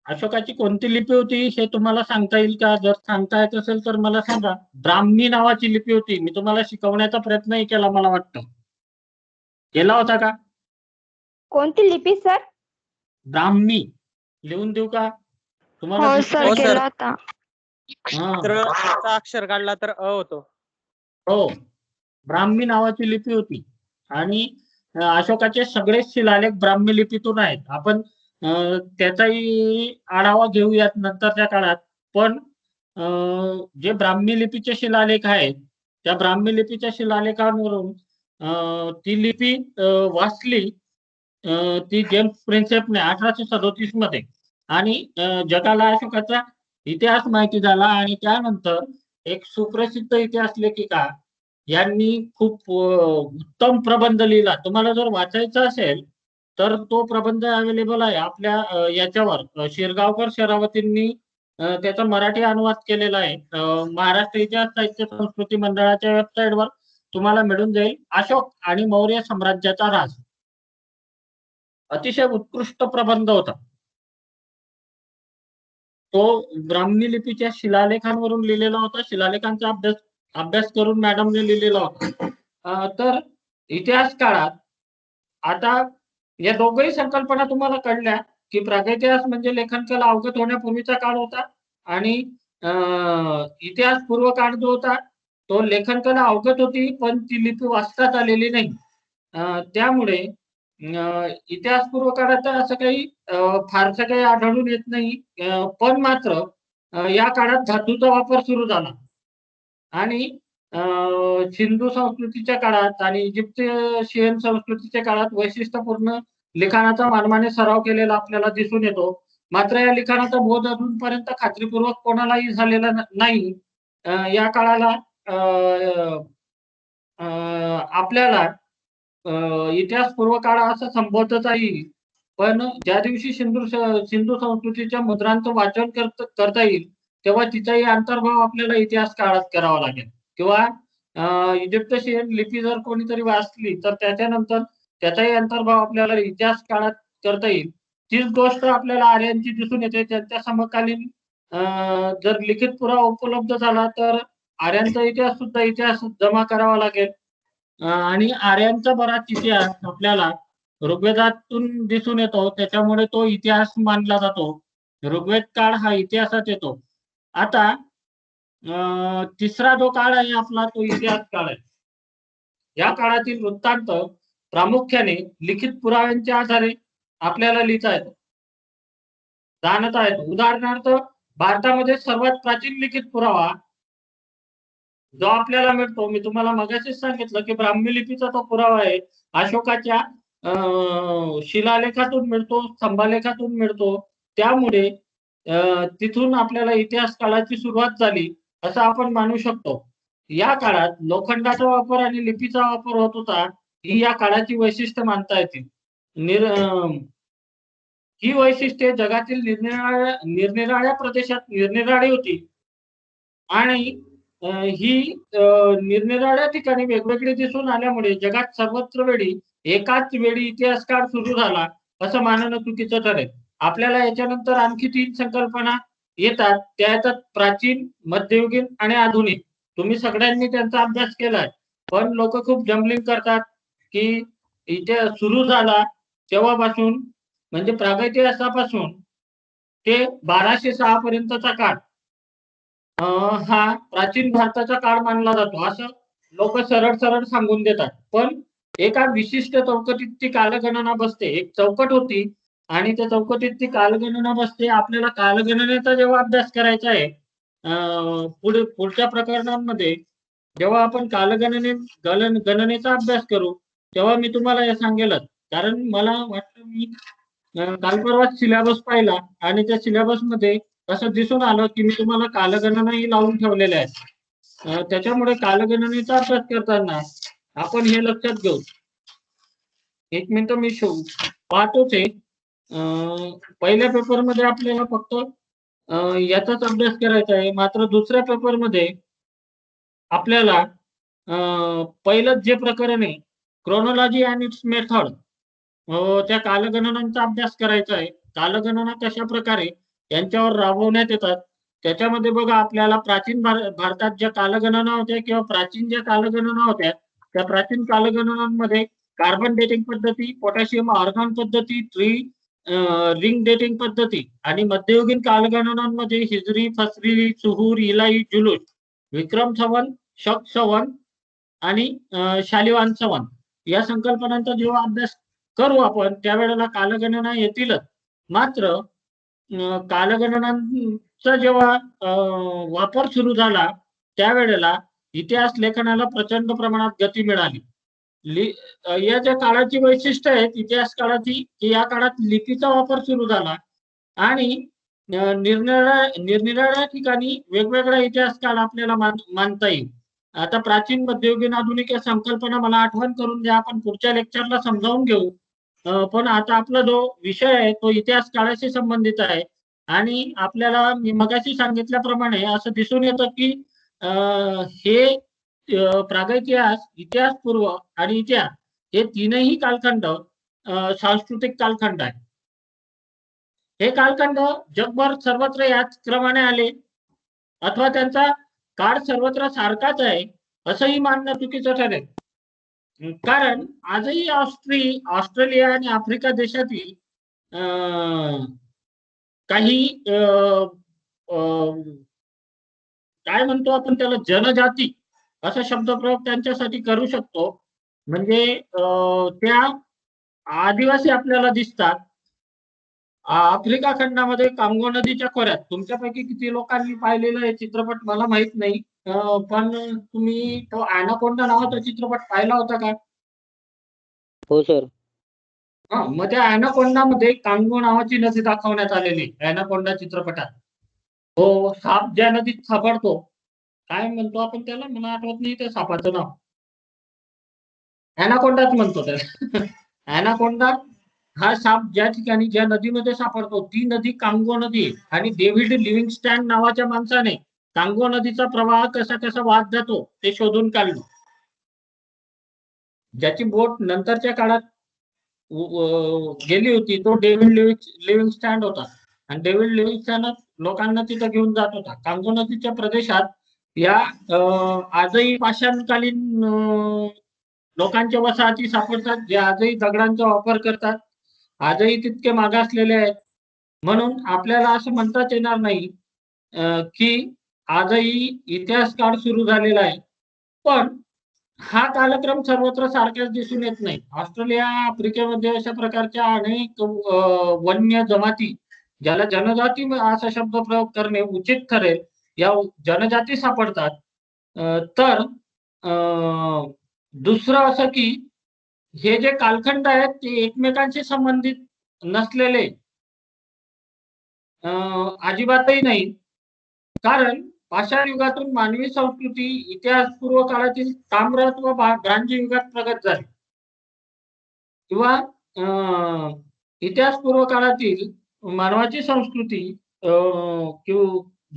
अशोकाची कोणती लिपी होती हे तुम्हाला सांगता येईल का? जर सांगता येत असेल तर मला सांगा. ब्राह्मी नावाची लिपी होती. मी तुम्हाला शिकवण्याचा प्रयत्नही केला मला वाटतं. केला होता का? कोणती लिपी सर? ब्राह्मी. लिहून देऊ का तुम्हाला? हो दिसतंय सर, का? केला होता. चा अक्षर काढला तर अ होतो. हो, ब्राह्मी नावाची लिपी होती आणि अशोकाचे सगळे शिलालेख ब्राह्मी लिपीतून आहेत. आपण त्याचाही आढावा घेऊयात नंतरच्या काळात. पण जे ब्राह्मी लिपीचे शिलालेख आहेत त्या ब्राह्मी लिपीच्या शिलालेखांवरून ती लिपी वाचली ती जेम्स प्रिन्सेपने 1837 मध्ये आणि जगाला अशोकाचा इतिहास माहिती झाला. आणि त्यानंतर एक सुप्रसिद्ध इतिहास लेखिका यांनी खूप उत्तम प्रबंध लिहिला. तुम्हाला जर वाचायचा असेल तर तो प्रबंध अवेलेबल आहे आपल्या याच्यावर शिरगावकर शरावतींनी त्याचा मराठी अनुवाद केलेला आहे. महाराष्ट्र इतिहास साहित्य संस्कृती मंडळाच्या वेबसाईटवर तुम्हाला मिळून जाईल. अशोक आणि मौर्य साम्राज्याचा राज. अतिशय उत्कृष्ट प्रबंध होता तो. ब्राह्मी लिपीच्या शिलालेखांवरून लिहिलेला होता. शिलालेखांचा अभ्यास करून मॅडमने लिहिलेला होता. तर इतिहास काळात आता या दोघही संकल्पना तुम्हाला कळल्या की प्रागैतिहास म्हणजे लेखन कला अवगत होण्यापूर्वीचा काळ होता आणि इतिहास पूर्व काळ जो होता तो लेखन कला अवगत होती पण ती लिपी वाचतात आलेली नाही. त्यामुळे इतिहास पूर्व काळात असं काही फारसं काही आढळून येत नाही. पण मात्र या काळात धातूचा वापर सुरू झाला आणि सिंधू संस्कृतीच्या काळात आणि इजिप्शियन संस्कृतीच्या काळात वैशिष्ट्यपूर्ण लिखाणाचा मानवाने सराव केलेला आपल्याला दिसून येतो. मात्र या लिखाणाचा बोध अजूनपर्यंत खात्रीपूर्वक कोणालाही झालेला नाही. या काळाला आपल्याला इतिहास पूर्व काळ असं संबोधता येईल. पण ज्या दिवशी सिंधू संस्कृतीच्या मुद्रांचं वाचन करता येईल तेव्हा तिचाही अंतर्भाव आपल्याला इतिहास काळात करावा लागेल. किंवा इजिप्शियन लिपी जर कोणीतरी वाचली तर त्याच्यानंतर त्याचाही अंतर्भाव आपल्याला इतिहास काळात करता येईल. तीच गोष्ट आपल्याला आर्यांची दिसून येते. त्यांच्या समकालीन जर लिखित पुरावा उपलब्ध झाला तर आर्यांचा इतिहास सुद्धा इतिहास जमा करावा लागेल. आणि आर्यांचा बराच इतिहास आपल्याला ऋग्वेदातून दिसून येतो. त्याच्यामुळे तो इतिहास मानला जातो. ऋग्वेद काळ हा इतिहासात येतो. आता तिसरा जो काळ आहे आपला तो इतिहास काळ आहे. या काळातील वृत्तांत प्रामुख्याने लिखित पुराव्यांच्या आधारे आपल्याला लिहिता येतो, जाणता येतो. उदाहरणार्थ भारतामध्ये सर्वात प्राचीन लिखित पुरावा जो आपल्याला मिळतो, मी तुम्हाला मगाशीच सांगितलं की ब्राह्मी लिपीचा तो पुरावा आहे. अशोकाच्या शिलालेखातून मिळतो, स्तंभालेखातून मिळतो. त्यामुळे तिथून आपल्याला इतिहास काळाची सुरुवात झाली असं आपण मानू शकतो. या काळात लोखंडाचा वापर आणि लिपीचा वापर होत होता. ही या काळाची वैशिष्ट्य मानता येतील. ही वैशिष्ट्ये जगातील निरनिराळ्या प्रदेशात निरनिराळी होती आणि ही निरनिराळ्या ठिकाणी वेगवेगळी दिसून आल्यामुळे जगात सर्वत्र वेळी एकाच वेळी इतिहास काळ सुरू झाला असं मानणं चुकीचं ठरेल. आपल्याला याच्यानंतर आणखी 3 संकल्पना येतात. त्या येतात प्राचीन, मध्ययुगीन आणि आधुनिक. तुम्ही सगळ्यांनी त्यांचा अभ्यास केलाय. पण लोक खूप जम्बलिंग करतात की इतिहास सुरू झाला तेव्हापासून म्हणजे प्रागैतिहासापासून ते 1206 पर्यंतचा काळ हा प्राचीन भारताचा काळ मानला जातो असं लोक सरळ सांगून देतात. पण एका विशिष्ट चौकटीत ती कालगणना बसते. एक चौकट होती आणि त्या चौकटीत ती कालगणना बसते. आपल्याला कालगणनेचा जेव्हा अभ्यास करायचा आहे पुढच्या प्रकरणांमध्ये जेव्हा आपण गणनेचा अभ्यास करू तेव्हा मी तुम्हाला हे सांगेलच. कारण मला वाटतं मी काल परवा सिलेबस पाहिला आणि त्या सिलेबस मध्ये असं दिसून आलं की मी तुम्हाला कालगणनाही लावून ठेवलेल्या आहेत. त्याच्यामुळे कालगणनेचा अभ्यास करताना आपण हे लक्षात घेऊ. एक मिनिट मी पाहतोच आहे. पहिल्या पेपर मध्ये आपल्याला फक्त याचाच अभ्यास करायचा आहे. मात्र दुसऱ्या पेपर मध्ये आपल्याला पहिलं जे प्रकरण आहे क्रोनॉलॉजी अँड इट्स मेथड त्या कालगणनांचा अभ्यास करायचा आहे. कालगणना कशा प्रकारे यांच्यावर राबवण्यात येतात. त्याच्यामध्ये बघा आपल्याला प्राचीन भारतात ज्या कालगणना होत्या किंवा प्राचीन ज्या कालगणना होत्या त्या प्राचीन कालगणनांमध्ये कार्बन डेटिंग पद्धती, पोटॅशियम आर्गॉन पद्धती, रिंग डेटिंग पद्धती आणि मध्ययुगीन कालगणनांमध्ये हिजरी, फसरी, सुहूर, इलाई, जुलूस, विक्रम संवत, शक संवत आणि शालिवान संवत या संकल्पनांचा जेव्हा अभ्यास करू आपण त्यावेळेला कालगणना येतीलच. मात्र कालगणनांचा जेव्हा वापर सुरू झाला त्यावेळेला इतिहास लेखनाला प्रचंड प्रमाणात गती मिळाली. या ज्या काळाची वैशिष्ट्य आहेत इतिहास काळाची की या काळात लिपीचा वापर सुरू झाला आणि निरनिराळ्या ठिकाणी वेगवेगळा इतिहास काळ आपल्याला मानता येईल. आता प्राचीन, मध्ययुगीन, आधुनिक या संकल्पना मला आठवण करून द्या, आपण पुढच्या लेक्चरला समजावून घेऊ. पण आता आपला जो विषय आहे तो इतिहास काळाशी संबंधित आहे आणि आपल्याला मी मगाशी सांगितल्याप्रमाणे असं दिसून येतं की हे प्रागैतिहास, इतिहास पूर्व आणि इतिहास हे तीनही कालखंड सांस्कृतिक कालखंड आहे. हे कालखंड जगभर सर्वत्र याच क्रमाने आले अथवा त्यांचा काळ सर्वत्र सारखाच आहे असंही मानणं चुकीचं ठरेल. कारण आजही ऑस्ट्रेलिया आणि आफ्रिका देशातील काही काय म्हणतो आपण त्याला जनजाती असा शब्दप्रयोग त्यांच्यासाठी करू शकतो. म्हणजे त्या आदिवासी आपल्याला दिसतात. आफ्रिका खंडामध्ये कांगो नदीच्या खोऱ्यात. तुमच्यापैकी किती लोकांनी पाहिलेला आहे चित्रपट मला माहित नाही, पण तुम्ही तो ॲनाकोंडा नावाचा चित्रपट पाहिला होता का? हो सर. मग त्या ॲनाकोंडामध्ये कांगो नावाची नदी दाखवण्यात आलेली ॲनाकोंडा चित्रपटात. हो, साप ज्या नदीत सापडतो, काय म्हणतो आपण त्याला, मला आठवत नाही त्या सापाचं नाव. ॲनाकोंडाच म्हणतो त्याला. ॲनाकोंडा हा साप ज्या ठिकाणी ज्या नदीमध्ये सापडतो ती नदी कांगो नदी आहे. आणि डेव्हिड लिव्हिंगस्टन नावाच्या माणसाने कांगो नदीचा प्रवाह कसा कसा वाहत जातो ते शोधून काढलं. ज्याची बोट नंतरच्या काळात गेली होती तो डेव्हिड लिव्हिंगस्टन होता. आणि डेव्हिड लिव्हिंगस्टन लोकांना तिथं घेऊन जात होता. कांगो नदीच्या प्रदेशात या आजही पाषाणकालीन लोकांच्या वसाहती सापडतात, जे आजही दगडांचा वापर करतात, आजही तितके मागासलेले आहेत. म्हणून आपल्याला असं म्हणताच येणार नाही की आजही इतिहास काळ सुरू झालेला आहे. पण हा कालक्रम सर्वत्र सारखाच दिसून येत नाही. ऑस्ट्रेलिया, आफ्रिकेमध्ये अशा प्रकारच्या अनेक वन्य जमाती, ज्याला जनजाती असा शब्द प्रयोग करणे उचित ठरेल, या जनजाती सापडतात. तर दुसरं असं की हे जे कालखंड आहेत ते एकमेकांशी संबंधित नसलेले अजिबातही नाही. कारण पाषाण युगातून मानवी संस्कृती इतिहास पूर्व काळातील ताम्र व ब्रांज युगात प्रगत झाली किंवा इतिहास पूर्व काळातील मानवाची संस्कृती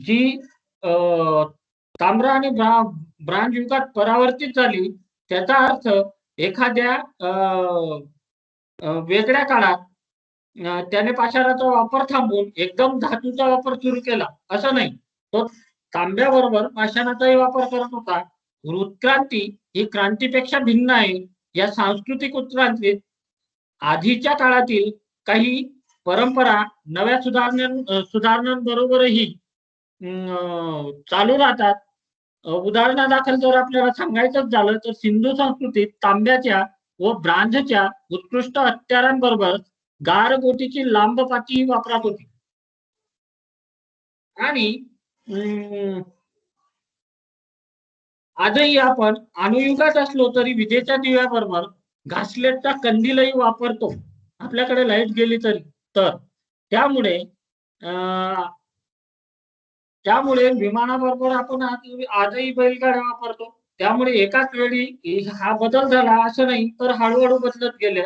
जी ताम्र आणि ब्रांज युगात परावर्तित झाली, त्याचा अर्थ एखाद्या वेगळ्या काळात त्याने पाषाणाचा वापर थांबवून एकदम धातूचा वापर सुरू केला असं नाही. तो तांब्याबरोबर पाषाणाचाही वापर करत होता. उत्क्रांती ही क्रांतीपेक्षा भिन्न आहे. या सांस्कृतिक उत्क्रांतीत आधीच्या काळातील काही परंपरा नव्या सुधारणांबरोबरही चालू राहतात. उदाहरणादाखल जर आपल्याला सांगायचं झालं तर सिंधू संस्कृतीत तांब्याच्या व ब्रांझच्या उत्कृष्ट हत्यारांबरोबर गारगोटीची लांब पाती वापरात होती. आणि आजही आपण अणुयुगात असलो तरी विजेच्या दिव्याबरोबर घासलेटचा कंदीलही वापरतो, आपल्याकडे लाईट गेली तरी. तर त्यामुळे विमानाबरोबर आपण आजही बैलगाड्या वापरतो. त्यामुळे एकाच वेळी हा बदल झाला असं नाही, तर हळूहळू बदलत गेल्या.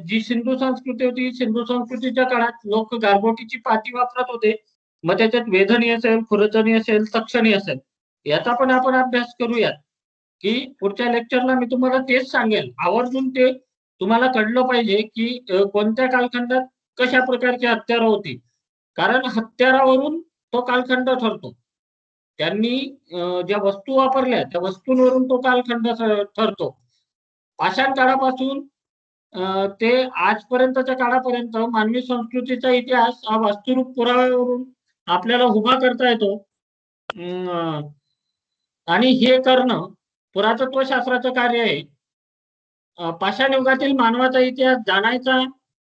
जी सिंधू संस्कृती होती, सिंधू संस्कृतीच्या काळात लोक गारगोटीची पाती वापरत होते. मग त्याच्यात वेधणी असेल, खुरचणी असेल, तक्षणी असेल, याचा पण आपण अभ्यास करूयात. की पुढच्या लेक्चरला मी तुम्हाला तेच सांगेल. आवर्जून ते तुम्हाला कळलं पाहिजे की कोणत्या कालखंडात कशा प्रकारची हत्यारं होती. कारण हत्यारावरून तो कालखंड ठरतो. त्यांनी ज्या वस्तू वापरल्या त्या वस्तूंवरून तो कालखंड ठरतो. पाषाण काळापासून ते आजपर्यंतच्या काळापर्यंत मानवी संस्कृतीचा इतिहास हा वास्तुरूप पुराव्यावरून आपल्याला उभा करता येतो. आणि हे करणं पुरातत्व शास्त्राचं कार्य आहे. पाषाण युगातील मानवाचा इतिहास जाणायचा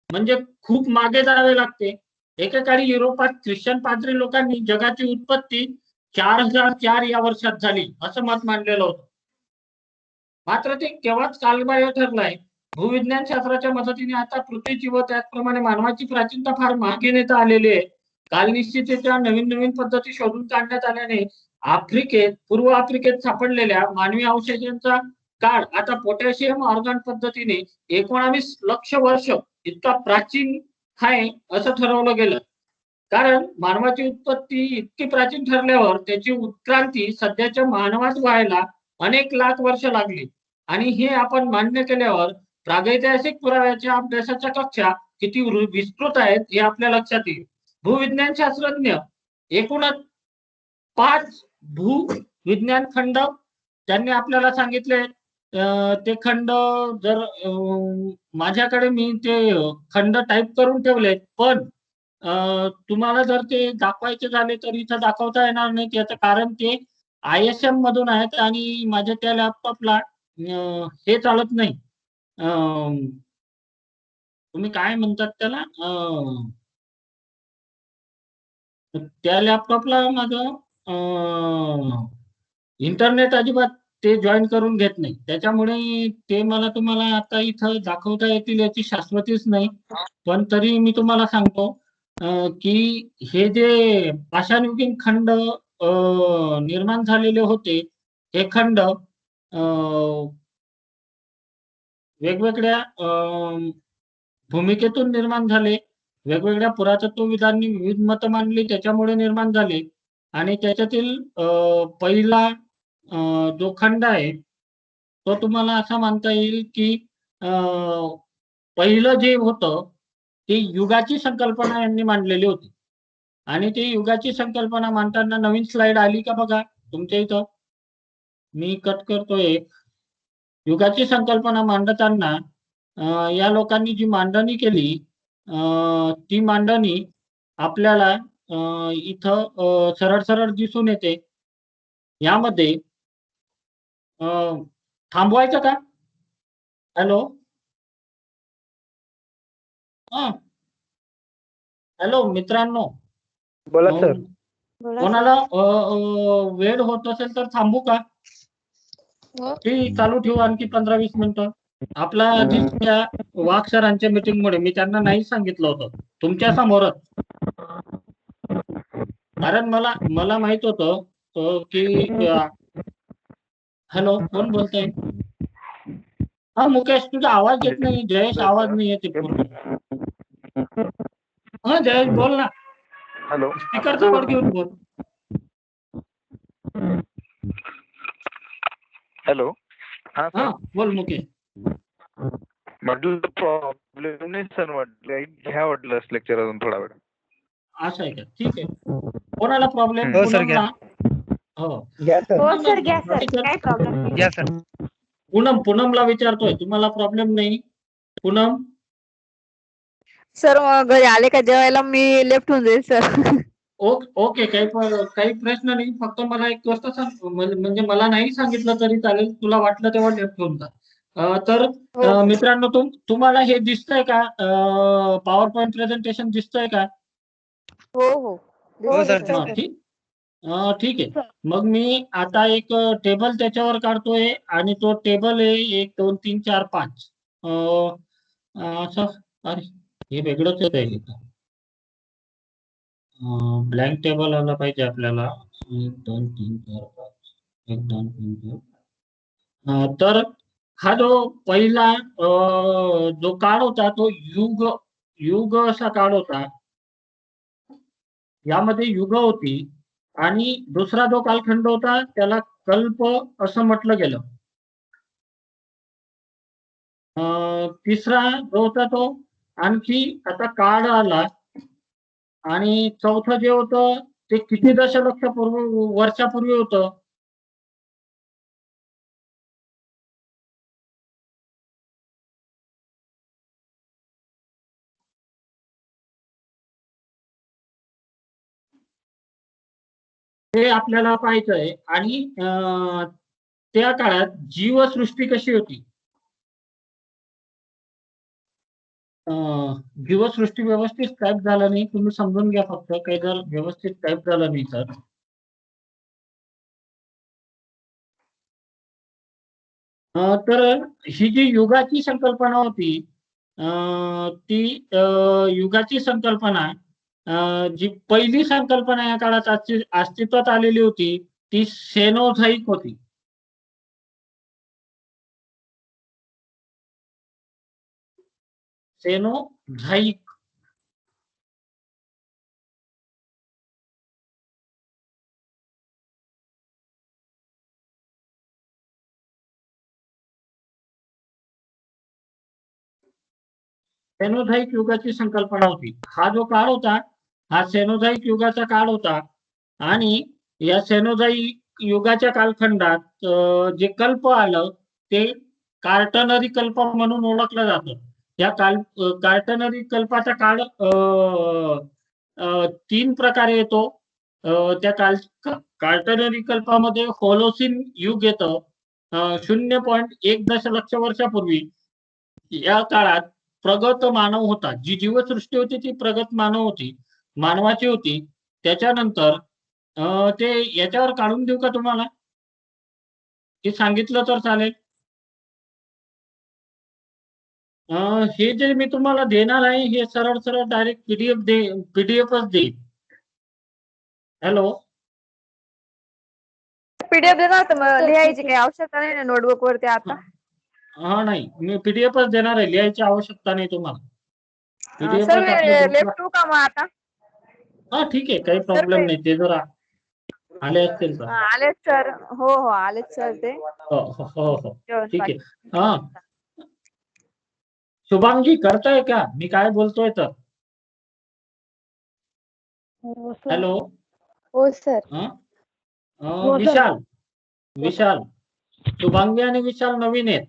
म्हणजे खूप मागे जावे लागते. एकेकाळी युरोपात ख्रिश्चन पाद्री लोकांनी जगाची उत्पत्ती 4004 या वर्षात झाली असं मत मांडलेलं होतं. मात्र ते केव्हाच कालबाह्य ठरलंय. भूविज्ञान शास्त्राच्या मदतीने आता पृथ्वीची व त्याचप्रमाणे मानवाची प्राचीनता फार मागे नेता आलेली आहे. कालनिश्चिततेच्या नवीन नवीन पद्धती शोधून काढण्यात आल्याने पूर्व आफ्रिकेत सापडलेल्या मानवी अवशेषांचा काळ आता पोटॅशियम ऑर्गन पद्धतीने 19 लक्ष वर्ष इतका प्राचीन आहे असं ठरवलं गेलं. कारण मानवाची उत्पत्ती इतकी प्राचीन ठरल्यावर त्याची उत्क्रांती सध्याच्या मानवात व्हायला अनेक लाख वर्ष लागली. आणि हे आपण मान्य केल्यावर प्रागैतिहासिक पुराव्याच्या अभ्यासाच्या कक्षा किती विस्तृत आहेत हे आपल्या लक्षात येईल. भूविज्ञान शास्त्रज्ञ एकूणच 5 भूविज्ञान खंड त्यांनी आपल्याला सांगितले. ते खंड जर माझ्याकडे मी ते खंड टाईप करून ठेवले, पण तुम्हाला जर ते दाखवायचे झाले तर इथं दाखवता येणार नाही. त्याचं कारण ते ISM मधून आहेत आणि माझ्या त्या लॅपटॉपला हे चालत नाही. तुम्ही काय म्हणतात त्याला, त्या लॅपटॉपला माझं इंटरनेट अजिबात ते जॉईन करून घेत नाही. त्याच्यामुळे ते मला तुम्हाला आता इथं दाखवता येतील याची शाश्वतीच नाही. पण तरी मी तुम्हाला सांगतो की हे जे पाषाणयुगीन खंड निर्माण झालेले होते, हे खंड वेगवेगळ्या भूमिकेतून निर्माण झाले. वेगवेगळ्या पुरातत्वविदांनी विविध मतं मांडली, त्याच्यामुळे निर्माण झाले. आणि त्याच्यातील पहिला जो खंड आहे तो तुम्हाला असा मानता येईल की पहिलं जे होतं ते युगाची संकल्पना यांनी मांडलेली होती. आणि ते युगाची संकल्पना मांडताना नवीन स्लाइड आली का बघा तुमच्या इथं, मी कट करतो एक. युगाची संकल्पना मांडताना या लोकांनी जी मांडणी केली ती मांडणी आपल्याला इथं सरळ सरळ दिसून येते. यामध्ये थांबवायचं का? हॅलो, हॅलो मित्रांनो, बोला सर. कोणाला वेळ होत असेल तर थांबू का? ती चालू ठेवू आणखी 15-20 मिनिटं. आपला त्या वाघ सरांच्या मीटिंग मुळे मी त्यांना नाही सांगितलं होतं तुमच्या समोरच. कारण मला माहित होतं की हॅलो, कोण बोलतंय? हा मुकेश, तुझा आवाज येत नाही. जयेश, आवाज नाही येते पूर्ण. हा जयेश बोल ना. हॅलो, स्पीकरचा वर घेऊन बोल. हॅलो. हा बोल मुकेश. म्हटलं प्रॉब्लेम नाही सर, म्हटलं घ्या वाटलं लेक्चर अजून थोडा वेळ. असं आहे का? ठीक आहे. कोणाला प्रॉब्लेम? हो सर, घ्या. हो घ्या सर, घ्या सर, काय प्रॉब्लेम नाही. घ्या सर. पूनमला विचारतोय, तुम्हाला प्रॉब्लेम नाही? पूनम सर घरी आले का जेवायला मी लेफ्ट होऊन जाईल सर. ओके, काही प्रश्न नाही. फक्त मला एक गोष्ट सांग, म्हणजे मला नाही सांगितलं तरी चालेल, तुला वाटलं तेव्हा लेफ्ट होऊन जा. तर मित्रांनो, तुम्हाला हे दिसतंय का? पॉवर पॉईंट प्रेझेंटेशन दिसतंय का? हो सर. ठीक आहे. मग मी आता एक टेबल त्याच्यावर काढतोय आणि तो टेबल आहे 1 2 3 4 5. असं, अरे हे वेगळंच आहे. ब्लँक टेबल आला पाहिजे आपल्याला. 1 2 3 4 5 1 2 3 4. तर हा जो पहिला जो काळ होता तो युग असा काळ होता. यामध्ये युग होती. आणि दुसरा जो कालखंड होता त्याला कल्प असं म्हटलं गेलं. तिसरा जो होता तो आणखी आता काळ आला आणि चौथं जे होतं ते किती दशलक्ष वर्षापूर्वी होतं? हे आपल्याला पाहायचंय. आणि त्या काळात जीवसृष्टी कशी होती? जीवसृष्टी व्यवस्थित टाईप झालं नाही, तुम्ही समजून घ्या फक्त. काही जर व्यवस्थित टाईप झालं नाही तर तर ही जी युगाची संकल्पना होती, ती युगाची संकल्पना, जी पहिली संकल्पना या काळात अस्तित्वात आलेली होती ती सेनोझाईक होती. सेनोझाईक. सेनोझाईक युगाची संकल्पना होती. हा जो काळ होता हा सेनोझाईक युगाचा काळ होता. आणि या सेनोझाईक युगाच्या कालखंडात जे कल्प आलं ते कार्टनरी कल्प म्हणून ओळखलं जातं. या कार्टनरी कल्पाचा काळ 3 प्रकारे येतो. त्या कार्टनरी कल्पामध्ये होलोसिन युग येतं 0.1 दशलक्ष वर्षापूर्वी. या काळात प्रगत मानव होता. जी जीवसृष्टी होती ती प्रगत मानव होती, मानवाची होती. त्याच्यानंतर ते याच्यावर काढून देऊ का तुम्हाला, हे सांगितलं तर चालेल? हे जे मी तुम्हाला देणार आहे हे सरळ सरळ डायरेक्ट पीडीएफच देईल. हॅलो, पीडीएफ देणार तर मग लिहायची काही आवश्यकता नाही ना नोटबुक वरती आता? हा नाही, मी पीडीएफच देणार आहे, लिहायची आवश्यकता नाही तुम्हाला. सर मी लेफ्ट टू का मग आता? हा ठीक आहे, काही प्रॉब्लेम नाही. ते जरा आले असतील तर. आलेच सर. हो हो आलेच सर ते. हो हो हो हो ठीक आहे. हा शुभांगी करताय का मी काय बोलतोय तर? हॅलो. हो सर. विशाल, विशाल, शुभांगी आणि विशाल नवीन आहेत.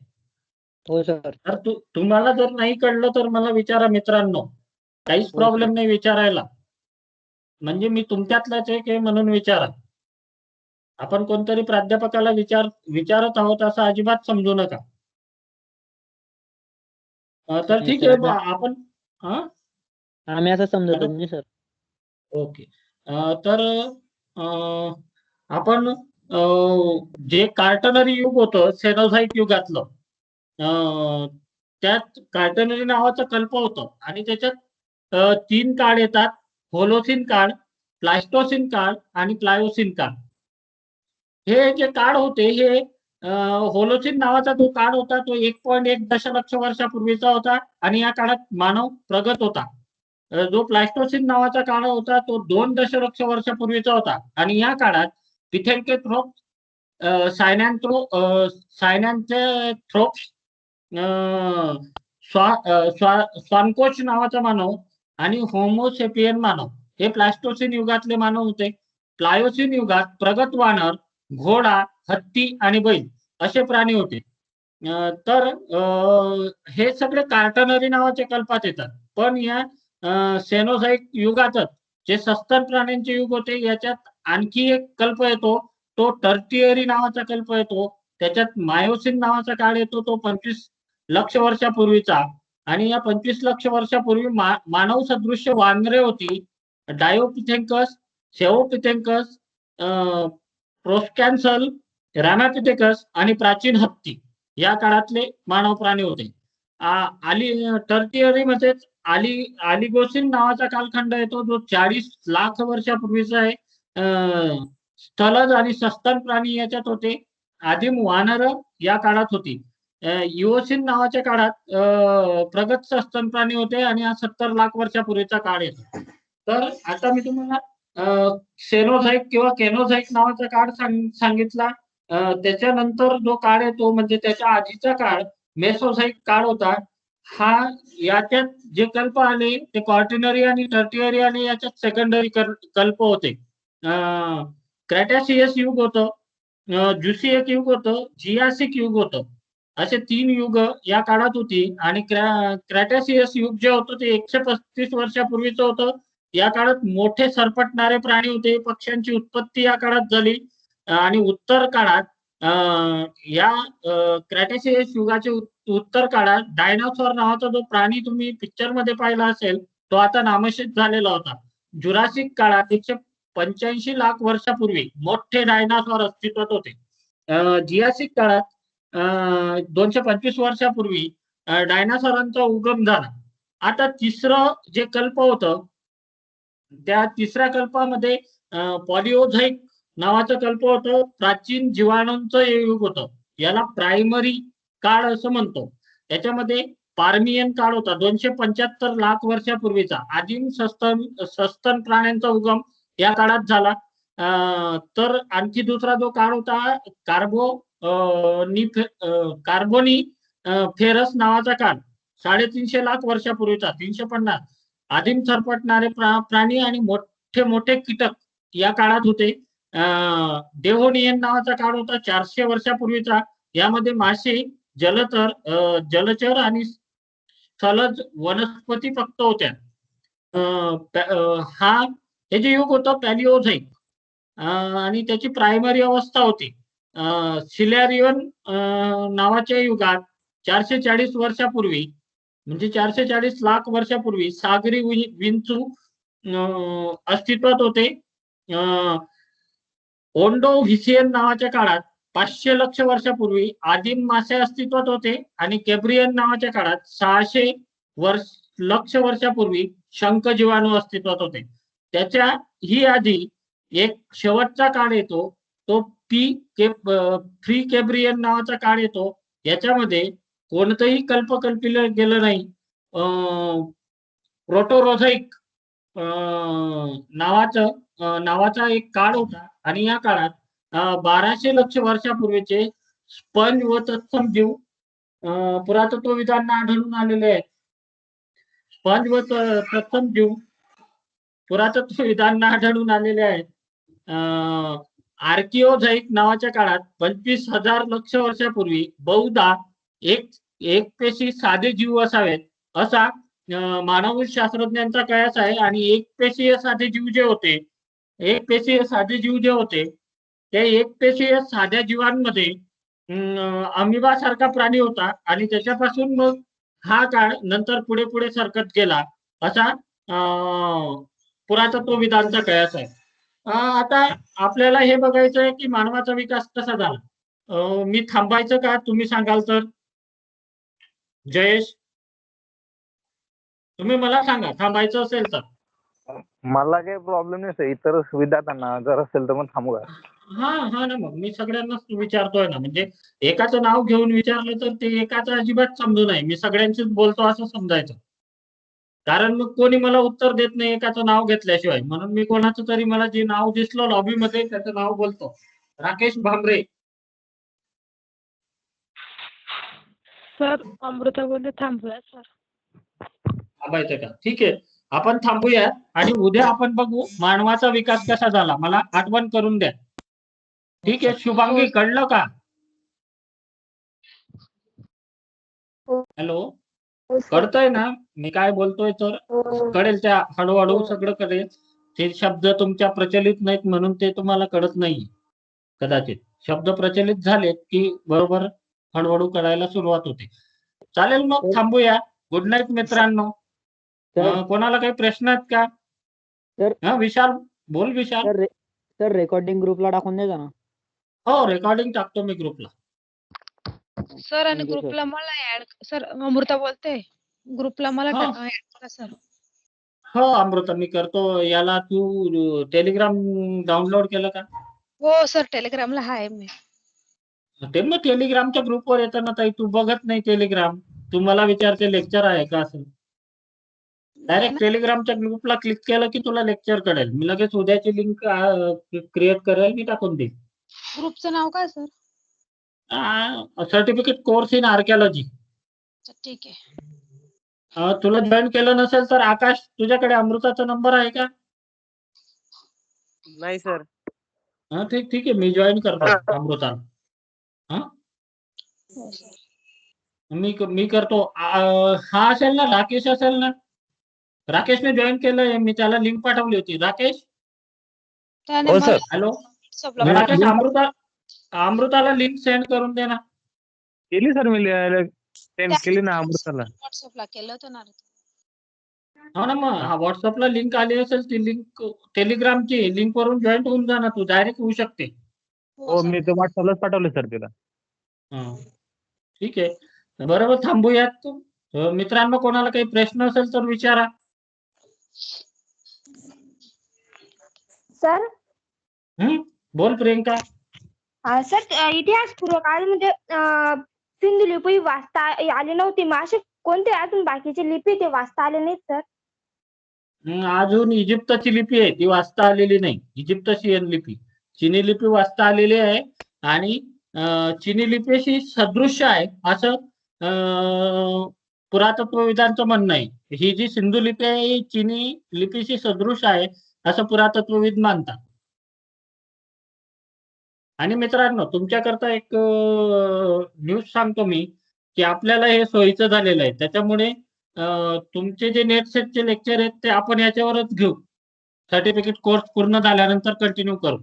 हो सर. तर तुम्हाला जर नाही कळलं तर मला विचारा मित्रांनो, काहीच प्रॉब्लेम नाही विचारायला. म्हणजे मी तुमच्यातलाच एक आहे म्हणून विचारा. आपण कोणतरी प्राध्यापकाला विचारत आहोत असं अजिबात समजू नका. तर ठीक आहे आपण आम्ही असं समजतो नाही सर. ओके. तर आपण जे कार्टनरी युग होतं सेनोझाईक युगातलं, त्यात कार्टनरी नावाचं कल्प होतं आणि त्याच्यात 3 काळ येतात: होलोसिन काळ, प्लास्टोसिन काळ आणि प्लायोसिन काळ. हे जे काळ होते हे होलोसिन नावाचा जो काळ होता तो 1.1 दशलक्ष वर्षापूर्वीचा होता आणि या काळात मानव प्रगत होता. जो प्लास्टोसिन नावाचा काळ होता तो 2 दशलक्ष वर्षापूर्वीचा होता आणि या काळात पिथेलकेथ्रोप्स, सायनॅन्थेरोप्स, स्वानकोच नावाचा मानव आणि होमोसेपियन मानव हे प्लास्टोसिन युगातले मानव होते. प्लायोसिन युगात प्रगत वानर, घोडा, हत्ती आणि बैल असे प्राणी होते. तर हे सगळे कार्टनरी नावाच्या कल्पात येतात. पण या सेनोझाईक युगातच जे सस्तन प्राण्यांचे युग होते याच्यात आणखी एक कल्प येतो, तो टर्टियरी नावाचा कल्प येतो. त्याच्यात मायोसिन नावाचा काळ येतो, तो 25 लक्ष वर्षापूर्वीचा. आणि या 25 लक्ष वर्षापूर्वी मानव सदृश्य वानरे होती. डायोपिथेकस, सेओपिथेकस, प्रोस्कॅन्सल, रॅमापिथेकस आणि प्राचीन हत्ती या काळातले मानव प्राणी होते. टर्टियरी मध्ये ऑलिगोसिन नावाचा कालखंड येतो जो 40 लाख वर्षापूर्वीचा आहे. स्थलज आणि सस्तन प्राणी याच्यात होते. आदिम वानर या काळात होती. इओसिन नावाच्या काळात प्रगत सस्तन प्राणी होते आणि हा 70 लाख वर्षापूर्वीचा काळ येतो. तर आता मी तुम्हाला सेनोझाईक किंवा केनोझाईक नावाचा काळ सांगितला. त्याच्यानंतर जो काळ येतो म्हणजे त्याच्या आधीचा काळ मेसोझाईक काळ होता. हा याच्यात जे कल्प आले ते क्वार्टिनरी आणि टर्टियरी आणि याच्यात सेकंडरी कल्प होते. क्रॅटॅसियस युग होतं, ज्युसियक युग होतं, जियासिक युग होतं. असे 3 युग या काळात होती आणि क्रॅटॅसियस युग जे होतं ते 135 वर्षापूर्वीचं होतं. या काळात मोठे सरपटणारे प्राणी होते, पक्ष्यांची उत्पत्ती या काळात झाली आणि उत्तर काळात या क्रॅटॅसियस युगाचे उत्तर काळात डायनासॉर नावाचा जो प्राणी तुम्ही पिक्चर मध्ये पाहिला असेल तो आता नामशेष झालेला होता. जुरासिक काळात 185 लाख वर्षापूर्वी मोठे डायनासॉर अस्तित्वात होते. जियासिक काळात 225 वर्षापूर्वी डायनासॉरांचा उगम झाला. आता तिसरं जे कल्प होतं त्या तिसऱ्या कल्पामध्ये पॉलिओझाईक नावाचं कल्प होतं. प्राचीन जीवाणूंचं युग होतं. याला प्रायमरी काळ असं म्हणतो. त्याच्यामध्ये पार्मियन काळ होता 275 लाख वर्षापूर्वीचा. आदिम सस्तन प्राण्यांचा उगम या काळात झाला. तर आणखी दुसरा जो काळ होता कार्बोनी फेरस नावाचा काळ 350 लाख वर्षापूर्वीचा 350. आदिम सरपटणारे प्राणी आणि मोठे मोठे कीटक या काळात होते. डेव्होनियन नावाचा काळ होता 400 वर्षापूर्वीचा. यामध्ये मासे, जलचर आणि स्थलज वनस्पती फक्त होत्या. हे जे युग होतं पॅलिओझाईक आणि त्याची प्रायमरी अवस्था होती. सिलॅरियन नावाच्या युगात 440 वर्षापूर्वी म्हणजे 440 लाख वर्षापूर्वी सागरी विंचू अस्तित्वात होते. ओंडोव्हिसियन नावाच्या काळात 500 लक्ष वर्षापूर्वी आदिम मासे अस्तित्वात होते आणि केब्रियन नावाच्या काळात 600 लक्ष वर्षापूर्वी शंख जीवाणू अस्तित्वात होते. त्याच्या ही आधी एक शेवटचा काळ येतो तो फ्री केब्रियन नावाचा काळ येतो. याच्यामध्ये कोणतंही कल्प कल्पिलं गेलं नाही. प्रोटोरोझाईक नावाचा एक काळ होता आणि या काळात 1200 लक्ष वर्षापूर्वीचे स्पंज व तत्सम जीव पुरातत्व विधांना आढळून आलेले आहेत. स्पंज व तत्सम जीव पुरातत्व विधांना आढळून आलेले आहेत. आर्किओझाईक नावाच्या काळात 25,000 लक्ष वर्षापूर्वी बहुधा एक पेशी साधे जीव असावेत असा मानवशास्त्रज्ञांचा कयास आहे. आणि एक पेशीय साधे जीव जे होते ते एक पेशीय साध्या जीवांमध्ये अमिबा सारखा प्राणी होता आणि त्याच्यापासून मग हा काळ नंतर पुढे पुढे सरकत गेला असा पुरातत्वविदांचा कयास आहे. आता आपल्याला हे बघायचं आहे की मानवाचा विकास कसा झाला. मी थांबायचं का तुम्ही सांगाल तर? जयेश तुम्ही मला सांगा थांबायचं असेल तर. मला काही प्रॉब्लेम नाही सर. इतर विद्यार्थ्यांना जर असेल तर मग थांबू का? हा ना मग मी सगळ्यांनाच विचारतोय ना. म्हणजे एकाचं नाव घेऊन विचारलं तर ते एकाचं अजिबात समजू नये. मी सगळ्यांचीच बोलतो असं समजायचं. कारण मग कोणी मला उत्तर देत नाही एकाचं नाव घेतल्याशिवाय. म्हणून मी कोणाचं तरी मला जे नाव दिसलं लॉबीमध्ये त्याचं नाव बोलतो. राकेश भांबरे. सर अमृता बोलले थांबूया सर. थांबायचं का? ठीक आहे आपण थांबूया आणि उद्या आपण बघू मानवाचा विकास कसा झाला. मला आठवण करून द्या. ठीक आहे शुभांगी कळलं का? हॅलो कळतंय ना मी काय बोलतोय? तर कळेल त्या हळूहळू सगळं कळेल. ते शब्द तुमच्या प्रचलित नाहीत म्हणून ते तुम्हाला कळत नाही. कदाचित शब्द प्रचलित झालेत की बरोबर हळूहळू कळायला सुरुवात होते. चालेल मग थांबूया. गुड नाईट मित्रांनो. कोणाला काही प्रश्न आहेत का? हा विशाल बोल. विशाल सर रेकॉर्डिंग ग्रुपला टाकून द्यायचा ना. हो रेकॉर्डिंग टाकतो मी ग्रुपला. सर आणि ग्रुपला मला ऍड सर. अमृता बोलते. ग्रुपला मला ऍड करा सर. हो अमृता मी करतो. याला तू टेलिग्राम डाउनलोड केलं का? हो सर टेलिग्रामला आहे मी. ते मग टेलिग्रामच्या ग्रुपवर येतं ना ताई. तू बघत नाही टेलिग्राम. तू मला विचारते लेक्चर आहे का असं. डायरेक्ट टेलिग्रामच्या ग्रुपला क्लिक केलं की तुला लेक्चर कळेल. मी लगेच उद्याची लिंक क्रिएट करेल मी टाकून देईल. ग्रुपचं नाव काय sir? Certificate course in archaeology. ठीक आहे. तुला जॉईन केलं नसेल तर आकाश, तुझ्याकडे अमृताचा नंबर आहे का? नाही सर. ठीक आहे, मी जॉईन करतो अमृताला. हा, हो सर. मी करतो. हा असेल ना, राकेश असेल ना? राकेशने जॉईन केलंय, मी त्याला लिंक पाठवली होती. राकेश, त्याने हो मला सर. हॅलो. व्हॉट्सअपला राकेश, पाठवलं. अमृताला लिंक सेंड करून दे ना. केली सर मी सेंड त्या केली ना अमृताला. व्हॉट्सअपला केलं होतं ना रे. हो ना, मग व्हॉट्सअपला लिंक आली असेल ती लिंक, टेलिग्रामची लिंक वरून जॉईन होऊन जा ना, तू डायरेक्ट होऊ शकते. हो सर. मी तर व्हॉट्सअपलाच पाठवलं सर तिला. ठीक आहे, बरोबर. थांबूयात. मित्रांनो, कोणाला काही प्रश्न असेल तर विचारा. सर बोल प्रियंका. सर इतिहासपूर्व काळ म्हणजे सिंधू लिपी वाचता आली नव्हती, मग असे कोणते अजून बाकीचे लिपी ते वाचता आले नाहीत सर? अजून इजिप्तची लिपी आहे, ती वाचता आलेली नाही. इजिप्शियन लिपी, चिनी लिपी वाचता आलेली आहे. आणि चिनी लिपीशी सदृश्य आहे असं पुरातत्वविदांचं म्हणणं आहे. ही जी सिंधू लिपी आहे ही चिनी लिपीशी सदृश आहे असं पुरातत्वविद मानतात. आणि मित्रांनो, तुमच्याकरता एक न्यूज सांगतो मी, की आपल्याला हे सोयीचं झालेलं आहे. त्याच्यामुळे तुमचे जे नेट सेटचे लेक्चर आहेत ते आपण याच्यावरच घेऊ. सर्टिफिकेट कोर्स पूर्ण झाल्यानंतर कंटिन्यू करू.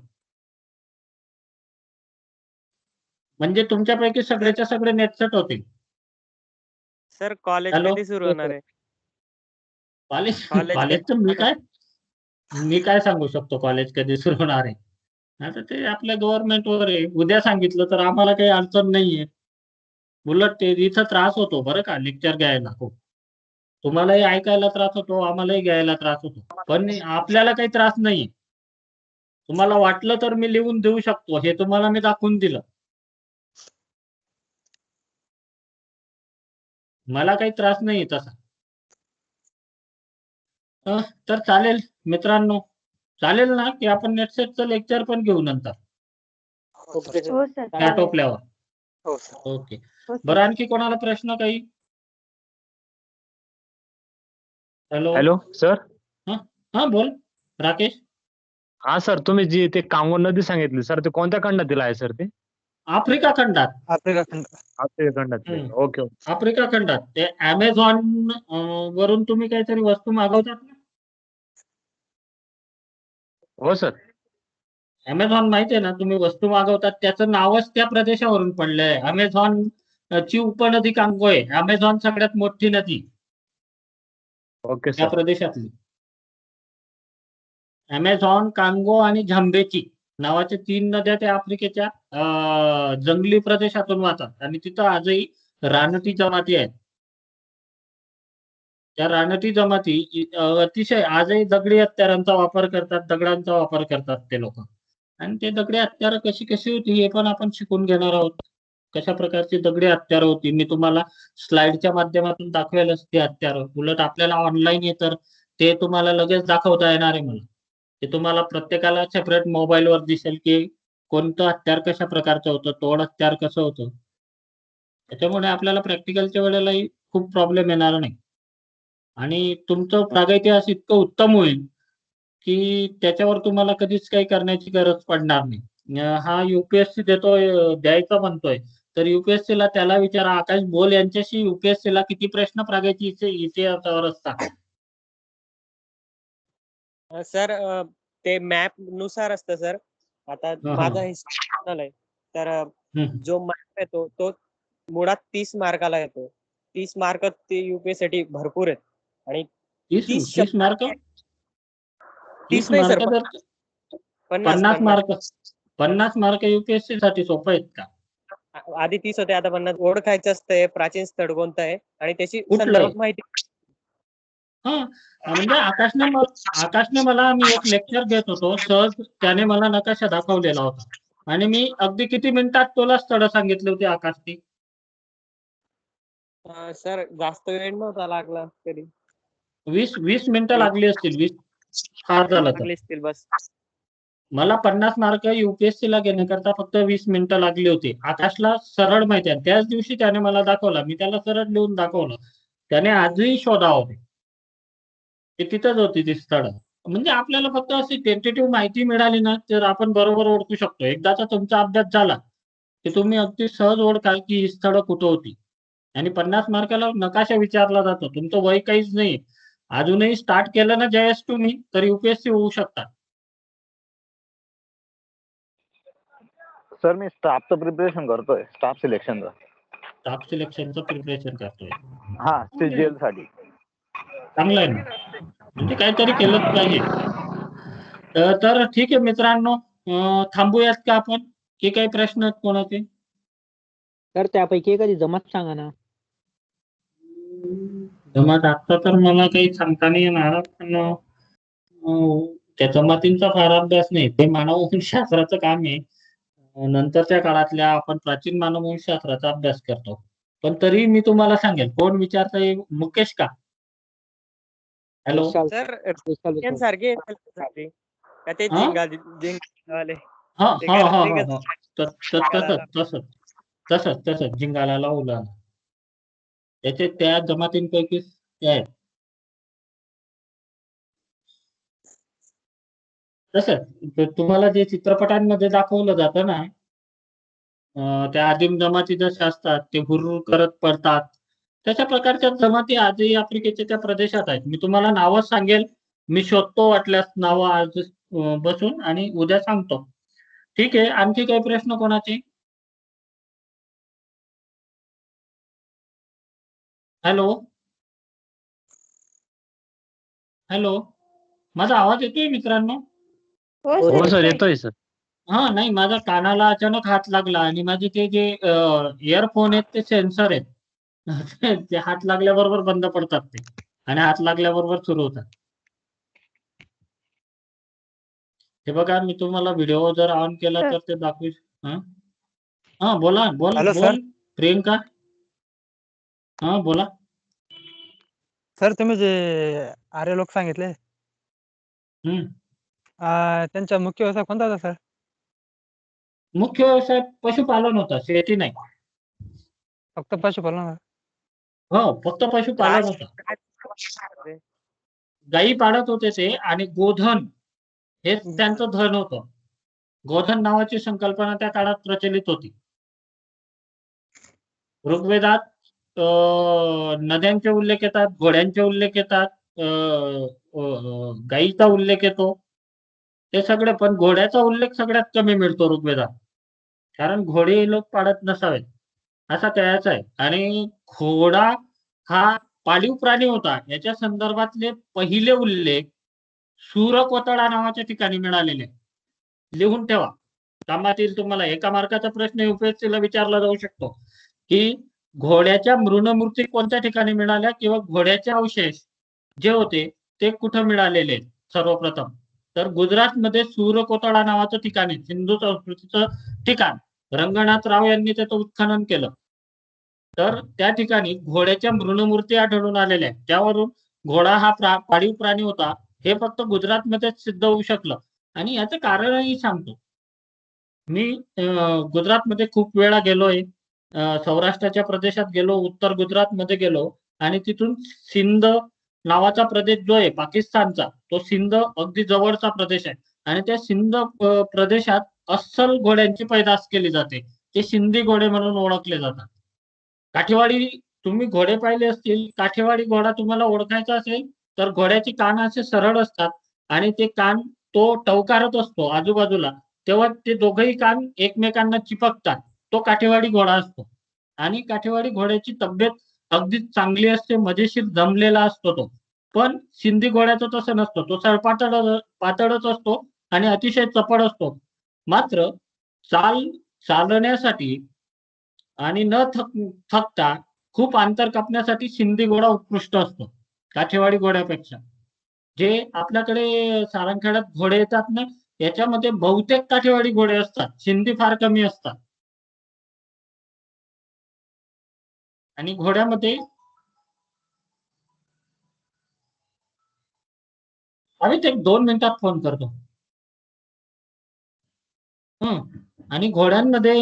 म्हणजे तुमच्यापैकी सगळेच्या सगळे नेट सेट होतील. Sir college hello. कधी सुरू होणार आहे? कॉलेजचं मी काय सांगू शकतो कॉलेज कधी सुरू होणार आहे. आता ते आपल्या गव्हर्नमेंटवर आहे. उद्या सांगितलं तर आम्हाला काही अडचण नाहीये. उलट ते इथं त्रास होतो बरं का लेक्चर घ्यायला. हो, तुम्हालाही ऐकायला त्रास होतो, आम्हालाही घ्यायला त्रास होतो, पण आपल्याला काही त्रास नाही. तुम्हाला वाटलं तर मी लिहून देऊ शकतो, हे तुम्हाला मी दाखवून दिलं. मला काही त्रास नाही तसा. तर चालेल मित्रांनो, चालेल ना की आपण नेटसेटचं लेक्चर पण घेऊ नंतर हो सर. त्या टोपल्यावर. हो सर. ओके, बरं. आणखी कोणाला प्रश्न काही? Hello sir. हा बोल राकेश. हा सर, तुम्ही जी ते कांगो नदी सांगितली सर, ते कोणत्या खंडातील आहे सर? ते आफ्रिका खंडात. आफ्रिका खंड. आफ्रिका खंडातील. ओके. आफ्रिका खंडात ते अमेझॉन वरून तुम्ही काहीतरी वस्तू मागवतात ना? हो सर. अमेझॉन माहिती आहे ना, तुम्ही वस्तू मागवतात त्याचं नावच त्या प्रदेशावरून पडलंय. अमेझॉन ची उपनदी कांगो आहे. अमेझॉन सगळ्यात मोठी नदी ओके त्या सर. प्रदेशातली. अमेझॉन, कांगो आणि झांबेची नावाच्या 3 नद्या त्या आफ्रिकेच्या जंगली प्रदेशातून वाहतात. आणि तिथं आजही रानटी जमाती आहेत. त्या रानटी जमाती अतिशय आजही दगडी हत्यारांचा वापर करतात, दगडांचा वापर करतात ते लोक. आणि ते दगडी हत्यारं कशी कशी होती हे पण आपण शिकून घेणार आहोत. कशा प्रकारची दगडी हत्यारं होती मी तुम्हाला स्लाइडच्या माध्यमातून दाखवेलच ते हत्यारं. उलट आपल्याला ऑनलाईन आहे तर ते तुम्हाला लगेच दाखवता येणार आहे मला. ते तुम्हाला प्रत्येकाला सेपरेट मोबाईलवर दिसेल की कोणतं हत्यार कशा प्रकारचं होतं, तोड हत्यार कसं होतं. त्याच्यामुळे आपल्याला प्रॅक्टिकलच्या वेळेलाही खूप प्रॉब्लेम येणार नाही. आणि तुमचं प्रागैतिहास इतकं उत्तम होईल की त्याच्यावर तुम्हाला कधीच काही करण्याची गरज पडणार नाही. हा युपीएससी द्यायचा म्हणतोय तर युपीएससी ला त्याला विचारा, आकाश बोल यांच्याशी युपीएससी ला किती प्रश्न इतिहासावर असतात. सर ते मॅप नुसार असतं सर. आता माझा हिस्ट्री झालाय तर जो मॅप येतो तो मुळात 30 मार्काला येतो. 30 मार्क ते युपीएससी साठी भरपूर आहेत. आणि 30 मार्क 30 नाही सर, 50 मार्क युपीएससी साठी सोपं आहेत का? आधी 30 होते, आता 50. ओळखायचं असतंय प्राचीन स्थळ कोणतं आहे आणि त्याची कुठलंय? संदर्भात माहिती. म्हणजे आकाशने मला, मी एक लेक्चर घेत होतो सहज, त्याने मला नकाशा दाखवलेला होता आणि मी अगदी किती मिनिटात तुला स्थळ सांगितले होते आकाशची? सर जास्त वेळ नव्हता लागला तरी 20 मिनिटं लागली असतील. 20 फार झालं तर. लागले असतील बस. मला 50 मार्क युपीएससी ला घेण्याकरता फक्त 20 मिनिटं लागली होती. आकाशला सरळ माहिती आहे. त्याच दिवशी त्याने मला दाखवला, मी त्याला सरळ लिहून दाखवलं. त्याने आजही शोधावं ते तिथंच होती ती स्थळं. म्हणजे आपल्याला फक्त अशी टेंटेटिव्ह माहिती मिळाली ना, तर आपण बरोबर ओळखू शकतो. एकदाचा तुमचा अभ्यास झाला, की तुम्ही अगदी सहज ओळखाल की ही स्थळं कुठं होती. आणि 50 मार्काला नकाशा विचारला जातो. तुमचं वय काहीच नाही. अजूनही स्टार्ट केलं ना ज्यावेळेस तुम्ही, तर UPSC होऊ शकता. सर मी स्टाफचं प्रिपरेशन करतोय, स्टाफ सिलेक्शनचं. स्टाफ सिलेक्शनचं प्रिपरेशन करतोय. हा CGL साठी. चांगलं आहे ना. म्हणजे काहीतरी केलंच पाहिजे. तर ठीक आहे मित्रांनो, थांबूयात का आपण? की काही प्रश्न आहेत कोणाचे? तर त्यापैकी एखादी जमात सांगा ना. जमात आता तर मला काही सांगता नाही येणार, पण त्या जमातींचा फार अभ्यास नाही. ते मानववंशशास्त्राचं काम आहे. नंतरच्या काळातल्या आपण प्राचीन मानववंशशास्त्राचा अभ्यास करतो. पण तरी मी तुम्हाला सांगेल. कोण विचारतंय? मुकेश का? हॅलो. विशाल सर विशाल विशाल. सारखे का ते हा? जिंगाले हा ते हा करत हा नाही हा का? हा. तसंच जिंगालाला उलाला. त्याचे त्या जमातींपैकी ते आहेत. तसंच तुम्हाला जे चित्रपटांमध्ये दाखवलं जातं ना, त्या आदिम जमाती जशा असतात, ते हुर्र करत पडतात. तशा प्रकारच्या जमाती आजही आफ्रिकेच्या त्या प्रदेशात आहेत. मी तुम्हाला नावं सांगेल. मी शोधतो वाटल्यास नावं आज बसून आणि उद्या सांगतो. ठीक आहे. आणखी काही प्रश्न कोणाचे? हॅलो. हॅलो. माझा आवाज येतोय मित्रांनो? हो हो सर सर, येतोय. हा नाही, माझा कानाला अचानक हात लागला आणि माझे ते जे इयरफोन आहेत ते सेन्सर आहेत. ते हात लागल्याबरोबर बंद पडतात ते आणि हात लागल्याबरोबर सुरू होतात. हे बघा, मी तुम्हाला व्हिडिओ जर ऑन केला तर ते दाखवू. हा बोला, बोल हॅलो सर. बोल प्रियंका. हा बोला. सर तुम्ही जे आर्य लोक सांगितले हम्म. त्यांचा मुख्य व्यवसाय कोणता होता सर? मुख्य व्यवसाय पशुपालन होता, शेती नाही. फक्त पशुपालन? हो, फक्त पशुपालन होता. गायी पाळत होते ते आणि गोधन हेच त्यांचं धन होतं. गोधन नावाची संकल्पना त्या काळात प्रचलित होती. ऋग्वेदात नद्यांचे उल्लेख येतात, घोड्यांचे उल्लेख येतात, गायीचा उल्लेख येतो. ते सगळे, पण घोड्याचा उल्लेख सगळ्यात कमी मिळतो ऋग्वेदात. कारण घोडे हे लोक पाळत नसावेत असा त्याचा आहे. आणि घोडा हा पाळीव प्राणी होता याच्या संदर्भातले पहिले उल्लेख सूरकोतळा नावाच्या ठिकाणी मिळालेले. लिहून ठेवा. कामातील तुम्हाला एका मार्काचा प्रश्न UPSC ला विचारला जाऊ शकतो की घोड्याच्या मृणमूर्ती कोणत्या ठिकाणी मिळाल्या किंवा घोड्याचे अवशेष जे होते ते कुठं मिळालेले सर्वप्रथम. तर गुजरातमध्ये सूरकोतळा नावाचं ठिकाण आहे, सिंधू संस्कृतीचं ठिकाण. रंगनाथ राव यांनी त्याचं उत्खनन केलं. तर त्या ठिकाणी घोड्याच्या मृणमूर्ती आढळून आलेल्या आहेत. त्यावरून घोडा हा पाळीव प्राणी होता हे फक्त गुजरातमध्येच सिद्ध होऊ शकलं. आणि याचं कारणही सांगतो. मी गुजरातमध्ये खूप वेळा गेलोय. सौराष्ट्राच्या प्रदेशात गेलो, उत्तर गुजरातमध्ये गेलो आणि तिथून सिंध नावाचा प्रदेश जो आहे पाकिस्तानचा, तो सिंध अगदी जवळचा प्रदेश आहे. आणि त्या सिंध प्रदेशात अस्सल घोड्यांची पैदास केली जाते. ते सिंधी घोडे म्हणून ओळखले जातात. काठेवाडी तुम्ही घोडे पाहिले असतील. काठेवाडी घोडा तुम्हाला ओळखायचा असेल तर घोड्याची कान असे सरळ असतात आणि ते कान तो टवकारत असतो आजूबाजूला, तेव्हा ते दोघंही कान एकमेकांना चिपकतात. तो काठेवाडी घोडा असतो. आणि काठेवाडी घोड्याची तब्येत अगदी चांगली असते, मजेशीर जमलेला असतो तो. पण सिंधी घोड्याचं तसं नसतं. तो पातळच असतो आणि अतिशय चपळ असतो. मात्र चालण्यासाठी आणि न थकता खूप अंतर कापण्यासाठी सिंधी घोडा उत्कृष्ट असतो काठेवाडी घोड्यापेक्षा. जे आपल्याकडे सारंगखेड्यात घोडे येतात ना, याच्यामध्ये बहुतेक काठेवाडी घोडे असतात, सिंधी फार कमी असतात. आणि घोड्यामध्ये आम्ही ते 2 मिनिटात फोन करतो. आणि घोड्यांमध्ये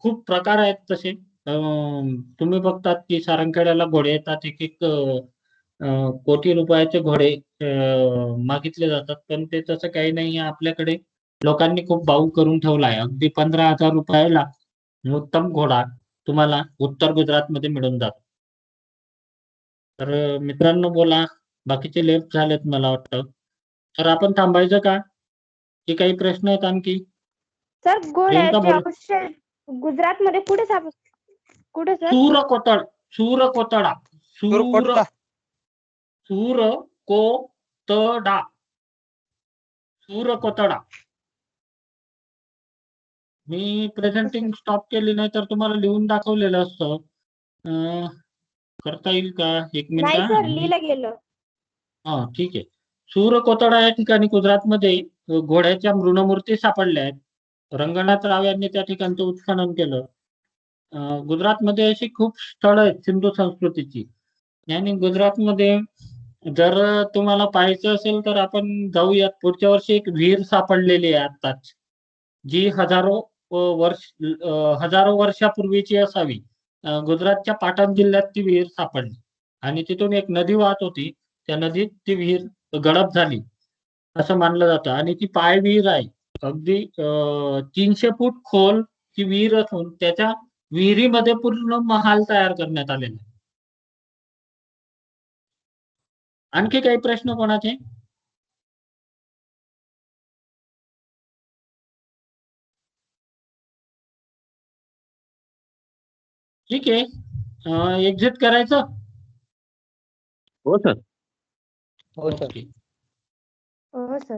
खूप प्रकार आहेत तसे. तुम्ही बघतात की सारंगखेड्याला घोडे येतात, एक एक कोटी रुपयाचे घोडे मागितले जातात, पण ते तसं काही नाही आहे आपल्याकडे. लोकांनी खूप भाव करून ठेवला आहे. अगदी 15,000 रुपयाला उत्तम घोडा तुम्हाला उत्तर गुजरातमध्ये मिळून जातो. तर मित्रांनो बोला, बाकीचे लेफ्ट झालेत मला वाटतं. तर आपण थांबायचं का? की काही प्रश्न आहेत आणखी? सर प्रियंका घोड्याचे बोल. अवशेष गुजरातमध्ये कुठे सर? सूरकोतड, सूरकोतडा, सुरकोटडा. सूरकोतडा, सूरकोतडा. मी प्रेझेंटिंग स्टॉप केली नाही तर तुम्हाला लिहून दाखवलेलं असतं. करता येईल का? एक मिनिट नाही हा. सर, लिहिलं गेलं. हा ठीक आहे. सूरकोतडा या ठिकाणी गुजरातमध्ये घोड्याच्या मृणमूर्ती सापडल्या आहेत. रंगनाथ राव यांनी त्या ठिकाणचं उत्खनन केलं. गुजरातमध्ये अशी खूप स्थळं आहेत सिंधू संस्कृतीची. आणि गुजरातमध्ये जर तुम्हाला पाहायचं असेल तर आपण जाऊयात. पुढच्या वर्षी एक विहीर सापडलेली आहे आत्ताच, जी हजारो वर्षापूर्वीची असावी. गुजरातच्या पाटण जिल्ह्यात ती विहीर सापडली आणि तिथून एक नदी वाहत होती. त्या नदीत ती विहीर गडप झाली असं मानलं जातं आणि ती पाय विहीर आहे. अगदी 300 फूट खोल ती विहीर असून त्याच्या विहिरीमध्ये पूर्ण महाल तयार करण्यात आलेला आहे. आणखी काही प्रश्न कोणाचे? ठीक आहे, एक्झिट करायचं. हो सर. हो सर. ओके. हो सर.